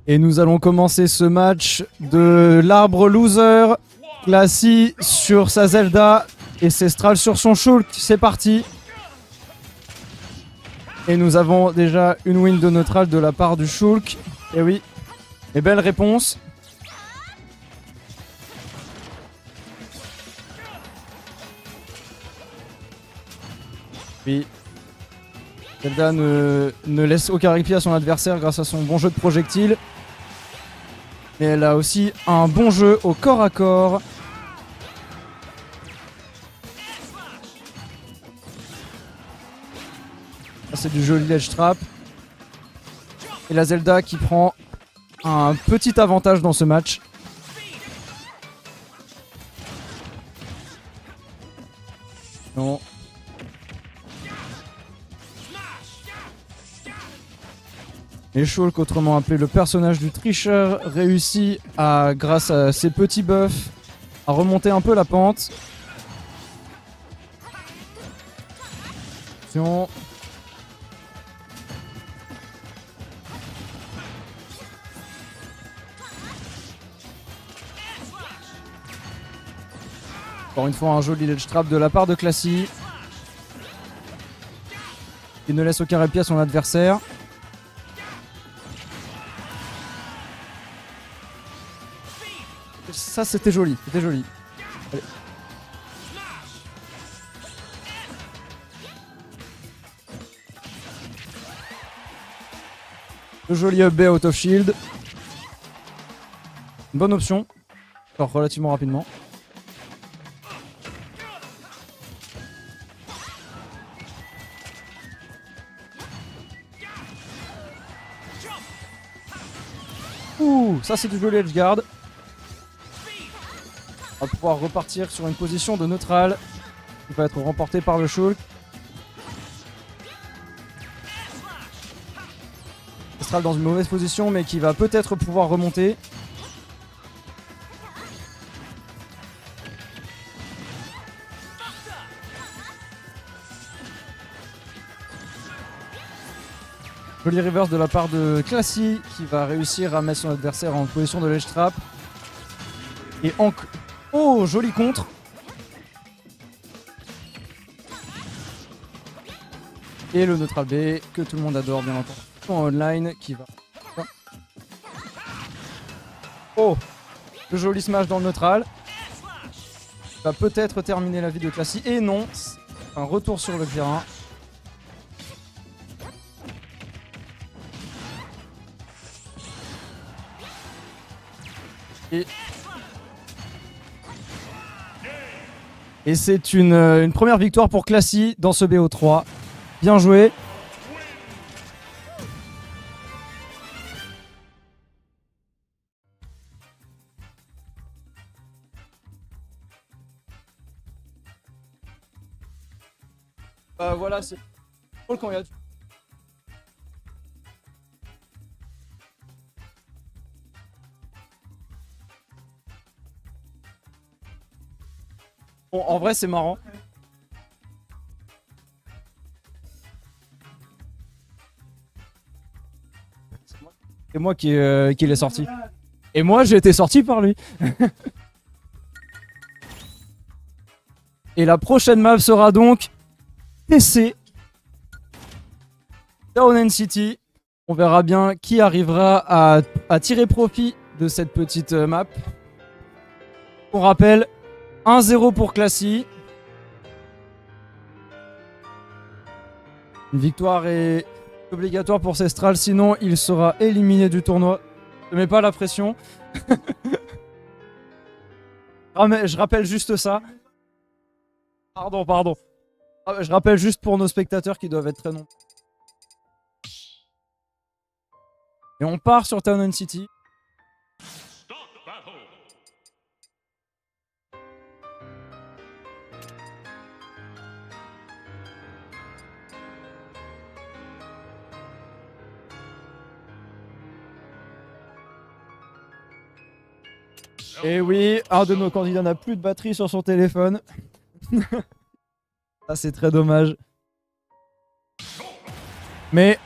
Et nous allons commencer ce match de l'arbre loser. Classy sur sa Zelda et Cestral sur son Shulk. C'est parti. Et nous avons déjà une win de neutral de la part du Shulk. Et oui. Et belle réponse. Oui. Zelda ne laisse aucun répit à son adversaire grâce à son bon jeu de projectiles. Mais elle a aussi un bon jeu au corps à corps. C'est du joli ledge trap. Et la Zelda qui prend un petit avantage dans ce match. Non. Et Shulk, autrement appelé le personnage du tricheur, réussit à, grâce à ses petits buffs, à remonter un peu la pente. Attention. Encore une fois, un joli ledge trap de la part de Classy. Il ne laisse aucun répit à son adversaire. Ça, c'était joli. C'était joli. Allez. Le joli up B out of shield. Une bonne option. Alors, relativement rapidement. Ouh, ça c'est du joli edge guard. On va pouvoir repartir sur une position de neutral qui va être remportée par le Shulk. Cestral dans une mauvaise position mais qui va peut-être pouvoir remonter. Joli reverse de la part de Classy qui va réussir à mettre son adversaire en position de ledge trap. Et oh, joli contre. Et le neutral B que tout le monde adore bien entendu. En online qui va... Oh, le joli smash dans le neutral. Va peut-être terminer la vie de Classy. Et non, un retour sur le terrain. Et c'est une première victoire pour Classy dans ce BO3. Bien joué. Voilà, c'est drôle quand il y a... Bon, en vrai, c'est marrant. C'est moi qui l'ai sorti. Et moi, j'ai été sorti par lui. Et la prochaine map sera donc TC. Town and City. On verra bien qui arrivera à tirer profit de cette petite map. On rappelle... 1-0 pour Classy. Une victoire est obligatoire pour Cestral, sinon il sera éliminé du tournoi. Ne mets pas la pression. Je rappelle juste ça. Pardon. Je rappelle juste pour nos spectateurs qui doivent être très nombreux. Et on part sur Town and City. Et oui, un de nos candidats n'a plus de batterie sur son téléphone. Ça, c'est très dommage. Mais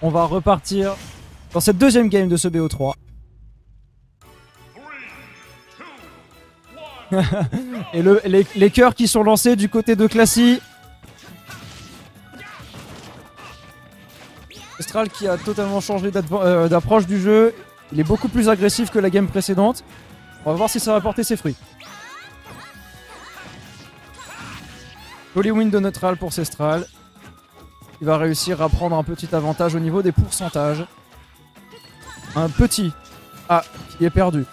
on va repartir dans cette deuxième game de ce BO3. Et les cœurs qui sont lancés du côté de Classy. Cestral qui a totalement changé d'approche du jeu. Il est beaucoup plus agressif que la game précédente. On va voir si ça va porter ses fruits. Joli win de neutral pour Cestral. Il va réussir à prendre un petit avantage au niveau des pourcentages. Un petit. Ah, qui est perdu.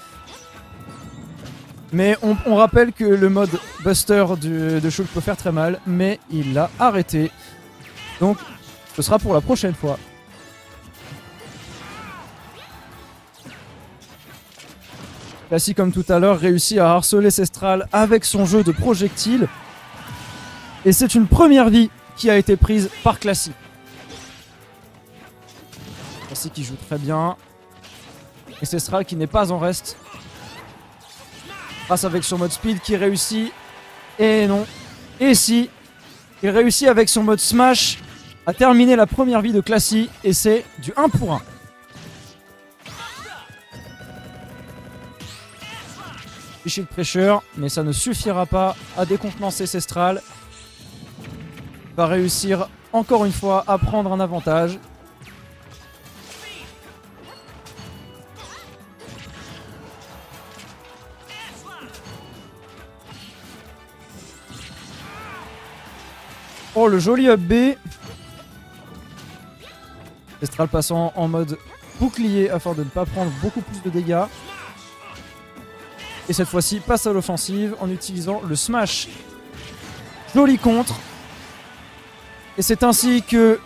Mais on rappelle que le mode Buster de Shulk peut faire très mal, mais il l'a arrêté. Donc, ce sera pour la prochaine fois. Classy, comme tout à l'heure, réussit à harceler Cestral avec son jeu de projectiles. Et c'est une première vie qui a été prise par Classy. Classy qui joue très bien. Et Cestral qui n'est pas en reste. Grâce avec son mode speed qui réussit. Et non. Et si. Il réussit avec son mode smash à terminer la première vie de Classy. Et c'est du 1 pour 1. Shield pressure. Mais ça ne suffira pas à décontenancer Cestral. Il va réussir encore une fois à prendre un avantage. Oh, le joli up B. Cestral passant en mode bouclier afin de ne pas prendre beaucoup plus de dégâts. Et cette fois-ci passe à l'offensive en utilisant le smash. Joli contre. Et c'est ainsi que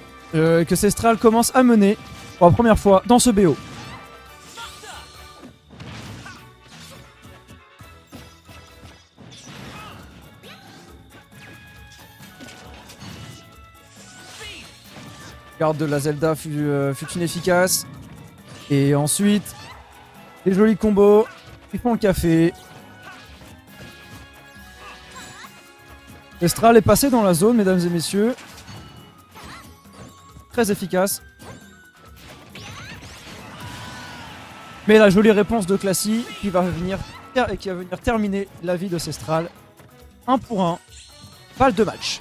Cestral commence à mener pour la première fois dans ce BO. Garde de la Zelda fut inefficace. Et ensuite, des jolis combos qui font le café. Cestral est passé dans la zone, mesdames et messieurs. Très efficace. Mais la jolie réponse de Classy qui va venir terminer la vie de Cestral. 1 pour 1. Balle de match.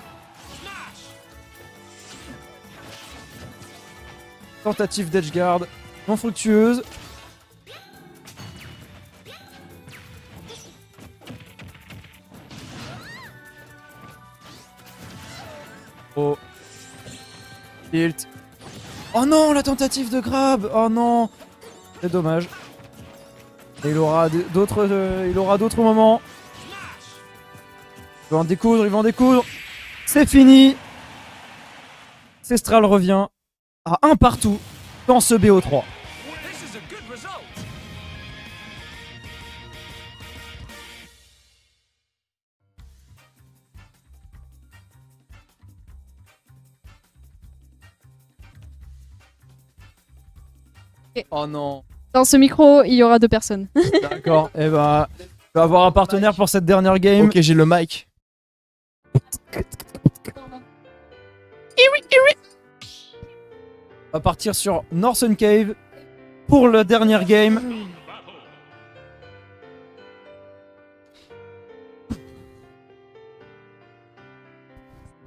Tentative d'edgeguard non fructueuse. Oh. Tilt. Oh non, la tentative de grab. Oh non. C'est dommage. Et il aura d'autres moments. Il va en découdre, C'est fini. Cestral revient à un partout dans ce BO3. Oh non. Dans ce micro, il y aura 2 personnes. D'accord. Et bah, je vais avoir un partenaire pour cette dernière game. Ok, j'ai le mic. On va partir sur Northern Cave pour la dernière game.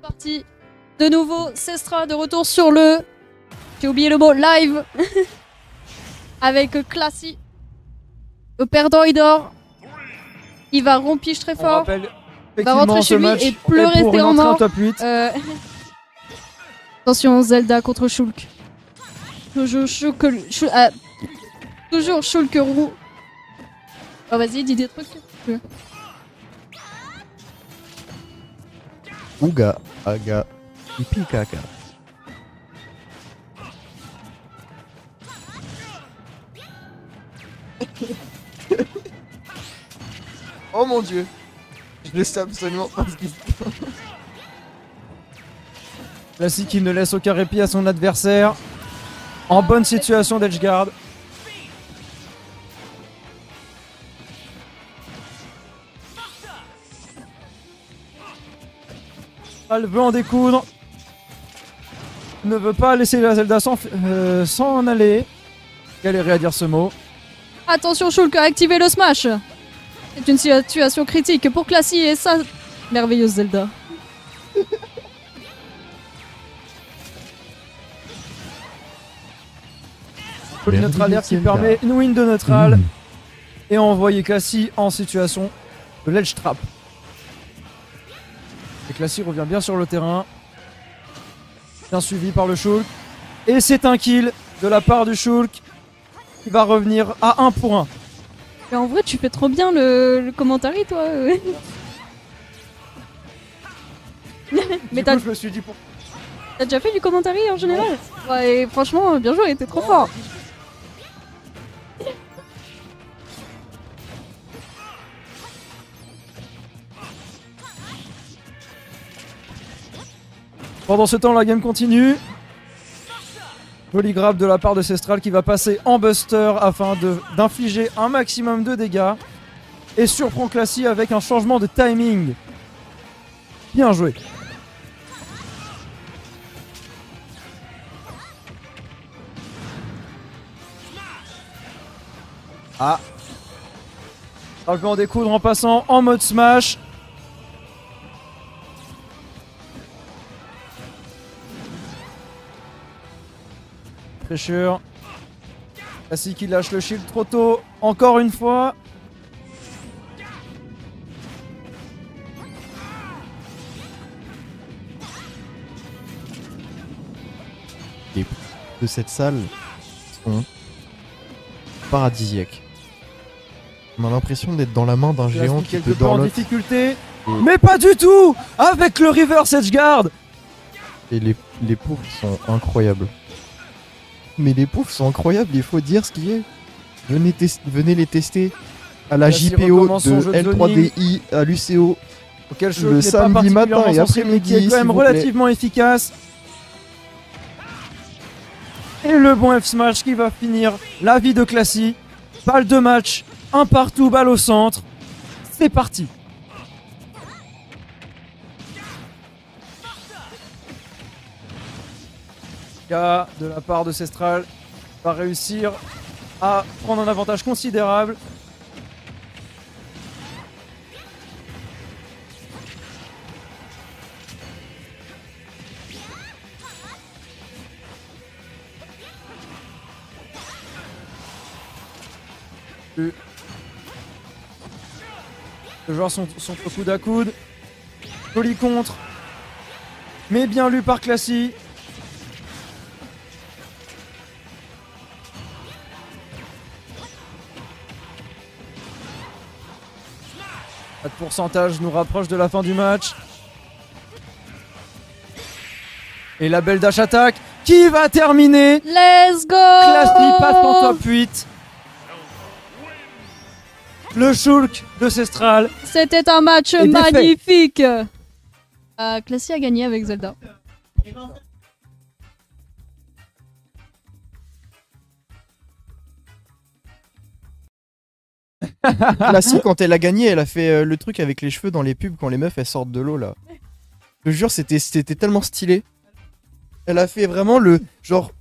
Parti. De nouveau, Cestral de retour sur le... J'ai oublié le mot, live. Avec Classy. Le perdant, il dort. Il va rompiche très On fort. rappelle Il va rentrer chez lui et plus rester en mort. Top 8. Attention, Zelda contre Shulk. Toujours Shulk roux. Oh, vas-y, dis des trucs. Ouga, aga, pipi caca. Oh mon dieu. Je ne sais absolument pas ce qui se passe. Classy qui ne laisse aucun répit à son adversaire. En bonne situation d'edgeguard. Elle veut en découdre. Ne veut pas laisser la Zelda s'en aller. galérer à dire ce mot. Attention, Shulk a activé le smash. C'est une situation critique pour Classy et sa merveilleuse Zelda. Joli neutral air qui permet une win de neutral et envoyer Classy en situation de ledge trap. Et Classy revient bien sur le terrain. Bien suivi par le Shulk. Et c'est un kill de la part du Shulk qui va revenir à 1 pour 1. Mais en vrai, tu fais trop bien le commentary, toi. Mais Du coup, je me suis dit pour... t'as déjà fait du commentary en général? Ouais, et franchement, bien joué, t'es trop fort. Pendant ce temps, la game continue. Joli grab de la part de Cestral qui va passer en buster afin d'infliger un maximum de dégâts. Et surprend Classy avec un changement de timing. Bien joué. Ah. On peut en découdre en passant en mode smash. Fraîcheur. Classy qui lâche le shield trop tôt. Encore une fois. Les prix de cette salle sont paradisiaques. On a l'impression d'être dans la main d'un géant qui quelque te peu en dorlote. difficulté. Mais pas du tout. Avec le reverse edge guard. Et les poufs sont incroyables. Mais les poufs sont incroyables, il faut dire ce qui est. Venez les tester à la Classy JPO recommence son jeu de de zoning. L3DI à l'UCO. Auquel je Le n'ai pas samedi matin particulièrement et sensible, mais qui est après-midi, quand même s'il vous plaît. relativement efficace. Et le bon F-Smash qui va finir la vie de Classy. Balle de match, un partout, balle au centre. C'est parti. De la part de Cestral va réussir à prendre un avantage considérable. Le joueur sont au coude à coude. Joli contre. Mais bien lu par Classy. Pas de pourcentage nous rapproche de la fin du match. Et la belle dash attack qui va terminer. Let's go! Classy passe en top 8. Le Shulk de Cestral. C'était un match Et défait. magnifique. Classy a gagné avec Zelda. Classique, quand elle a gagné, elle a fait le truc avec les cheveux dans les pubs quand les meufs elles sortent de l'eau là. Je te jure, c'était tellement stylé. Elle a fait vraiment le genre.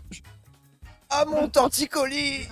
Ah mon torticolis.